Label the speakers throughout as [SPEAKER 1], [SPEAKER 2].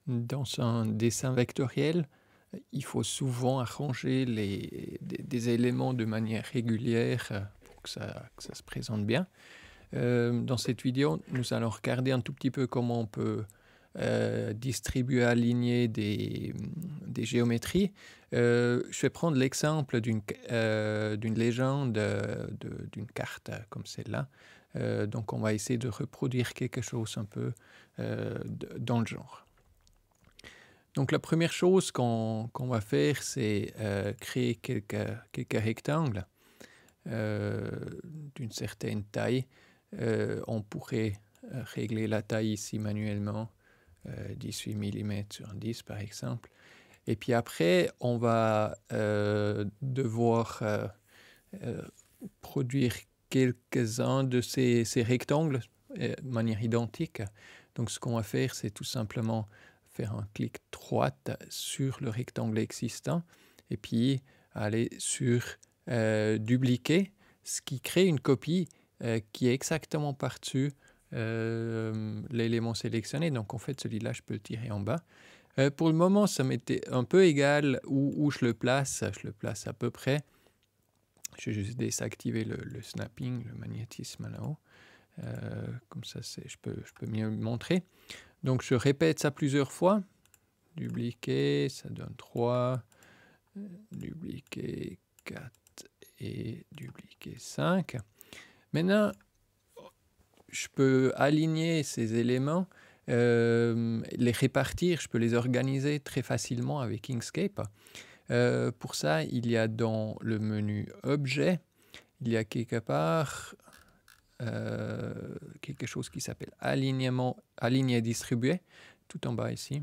[SPEAKER 1] Dans un dessin vectoriel, il faut souvent arranger des éléments de manière régulière pour que ça se présente bien. Dans cette vidéo, nous allons regarder un tout petit peu comment on peut distribuer, aligner des géométries. Je vais prendre l'exemple d'une légende, d'une carte comme celle-là. Donc on va essayer de reproduire quelque chose un peu dans le genre. Donc la première chose qu'on va faire, c'est créer quelques rectangles d'une certaine taille. On pourrait régler la taille ici manuellement, 18 mm sur 10 par exemple. Et puis après, on va devoir produire quelques-uns de ces rectangles de manière identique. Donc ce qu'on va faire, c'est tout simplement faire un clic droit sur le rectangle existant et puis aller sur dupliquer, ce qui crée une copie qui est exactement par-dessus l'élément sélectionné. Donc en fait, celui-là, je peux le tirer en bas. Pour le moment, ça m'était un peu égal où je le place. Je le place à peu près. Je vais juste désactiver le snapping, le magnétisme là-haut. Comme ça, je peux mieux le montrer. Donc je répète ça plusieurs fois. Dupliquer, ça donne 3. Dupliquer 4 et dupliquer 5. Maintenant, je peux aligner ces éléments, les répartir, je peux les organiser très facilement avec Inkscape. Pour ça, il y a dans le menu Objet, il y a quelque part quelque chose qui s'appelle Alignement, Aligner et distribuer, tout en bas ici.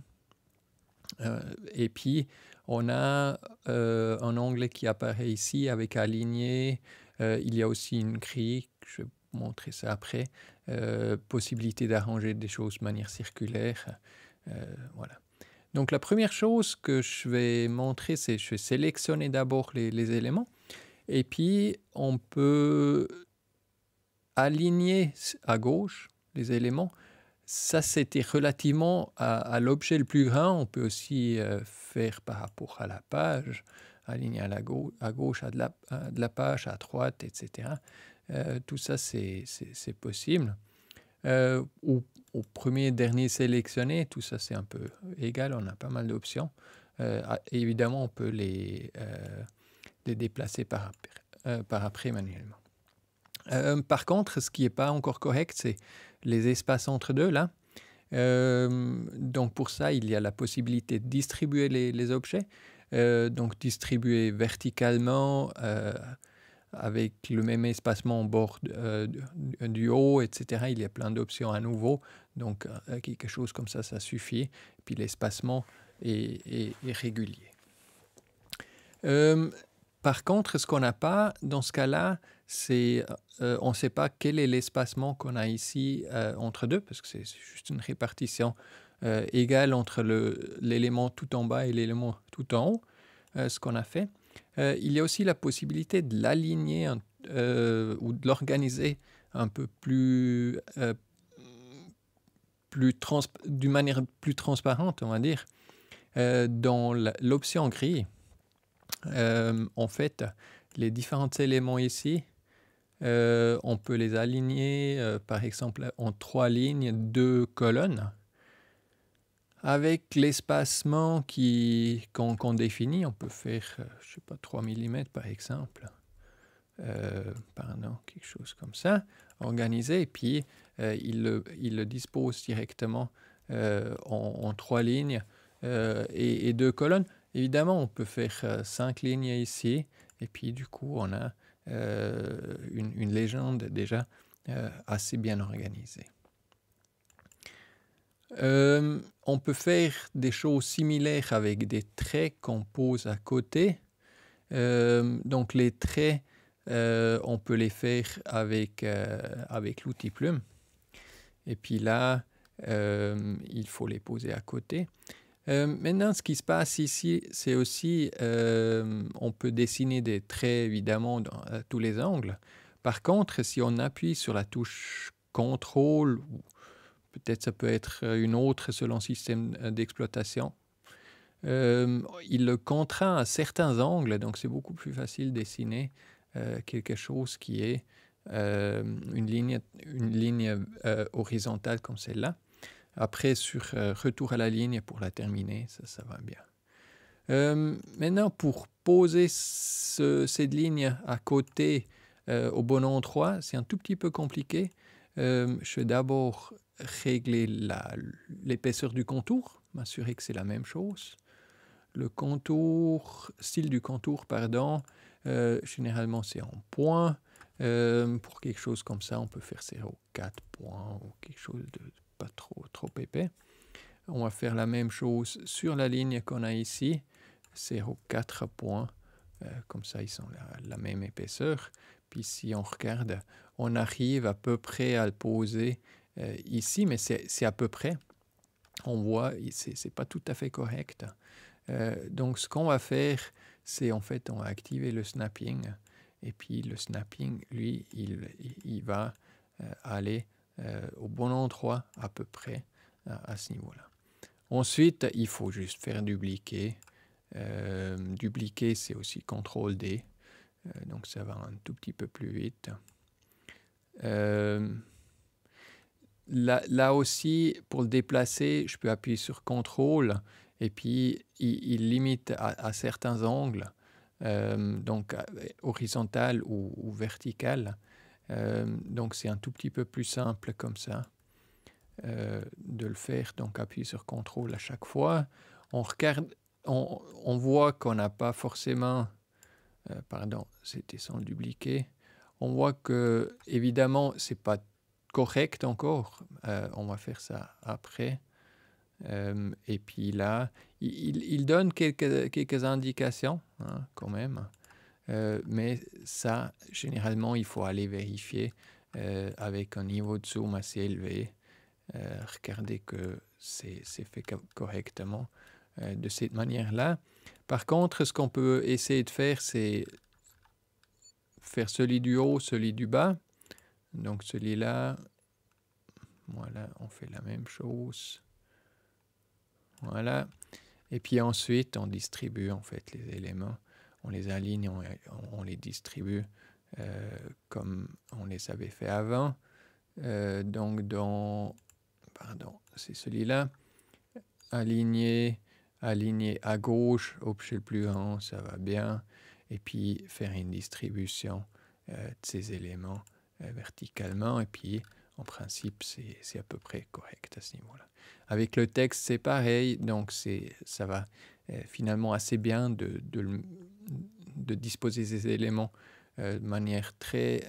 [SPEAKER 1] Et puis, on a un onglet qui apparaît ici avec Aligner. Il y a aussi une grille, je vais vous montrer ça après. Possibilité d'arranger des choses de manière circulaire. Voilà. Donc la première chose que je vais montrer, c'est je vais sélectionner d'abord les éléments. Et puis, on peut aligner à gauche les éléments. Ça, c'était relativement à l'objet le plus grand. On peut aussi faire par rapport à la page, aligner à gauche de la page, à droite, etc. Tout ça, c'est possible. Au premier, dernier sélectionné, tout ça, c'est un peu égal. On a pas mal d'options. Évidemment, on peut les déplacer par après manuellement. Par contre, ce qui n'est pas encore correct, c'est les espaces entre deux, là. Donc pour ça, il y a la possibilité de distribuer les objets. Donc distribuer verticalement avec le même espacement au bord du haut, etc. Il y a plein d'options à nouveau. Donc quelque chose comme ça suffit. Puis l'espacement est régulier. Par contre, ce qu'on n'a pas dans ce cas-là, c'est on ne sait pas quel est l'espacement qu'on a ici entre deux, parce que c'est juste une répartition égale entre l'élément tout en bas et l'élément tout en haut, ce qu'on a fait. Il y a aussi la possibilité de l'aligner ou de l'organiser un peu d'une manière plus transparente, on va dire, dans l'option grille. En fait, les différents éléments ici, on peut les aligner, par exemple, en 3 lignes, 2 colonnes. Avec l'espacement qu'on définit, on peut faire, je sais pas, 3 mm par exemple. Pardon, quelque chose comme ça, organisé, et puis il le dispose directement en 3 lignes et 2 colonnes. Évidemment, on peut faire 5 lignes ici, et puis du coup, on a une légende déjà assez bien organisée. On peut faire des choses similaires avec des traits qu'on pose à côté. Donc les traits, on peut les faire avec l'outil plume. Et puis là, il faut les poser à côté. Maintenant, ce qui se passe ici, c'est aussi, on peut dessiner des traits évidemment à tous les angles. Par contre, si on appuie sur la touche CTRL peut-être ça peut être une autre selon le système d'exploitation. Il le contraint à certains angles, donc c'est beaucoup plus facile de dessiner quelque chose qui est une ligne horizontale comme celle-là. Après, sur retour à la ligne pour la terminer, ça va bien. Maintenant, pour poser cette ligne à côté au bon endroit, c'est un tout petit peu compliqué. Je vais d'abord régler l'épaisseur du contour, m'assurer que c'est la même chose. Le style du contour, pardon, généralement c'est en points. Pour quelque chose comme ça, on peut faire 0,4 points ou quelque chose de pas trop épais. On va faire la même chose sur la ligne qu'on a ici, 0,4 points. Comme ça, ils sont la même épaisseur. Puis si on regarde, on arrive à peu près à le poser ici, mais c'est à peu près. On voit, c'est pas tout à fait correct. Donc ce qu'on va faire, c'est en fait, on va activer le snapping. Et puis le snapping, lui, il va aller au bon endroit à peu près à ce niveau-là. Ensuite, il faut juste faire dupliquer. Dupliquer, c'est aussi CTRL-D. Donc ça va un tout petit peu plus vite. Là aussi, pour le déplacer, je peux appuyer sur CTRL et puis il limite à certains angles, donc horizontal ou vertical. Donc c'est un tout petit peu plus simple comme ça de le faire. Donc appuyer sur CTRL à chaque fois. On regarde, on voit qu'on n'a pas forcément... pardon, c'était sans le dupliquer. On voit que, évidemment, c'est pas correct encore. On va faire ça après. Et puis là, il donne quelques indications, hein, quand même. Mais ça, généralement, il faut aller vérifier avec un niveau de zoom assez élevé. Regardez que c'est fait correctement de cette manière-là. Par contre, ce qu'on peut essayer de faire, c'est faire celui du haut, celui du bas. Donc celui-là, voilà, on fait la même chose. Voilà. Et puis ensuite, on distribue en fait les éléments. On les aligne, on les distribue comme on les avait fait avant. Donc pardon, c'est celui-là. Aligner à gauche, objet le plus grand, ça va bien. Et puis faire une distribution de ces éléments verticalement. Et puis, en principe, c'est à peu près correct à ce niveau-là. Avec le texte, c'est pareil. Donc, ça va finalement assez bien de disposer ces éléments de manière très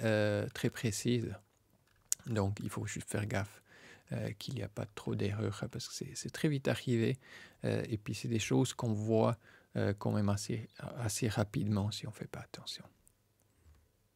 [SPEAKER 1] précise. Donc, il faut juste faire gaffe qu'il n'y a pas trop d'erreurs parce que c'est très vite arrivé. Et puis, c'est des choses qu'on voit quand même assez rapidement si on ne fait pas attention.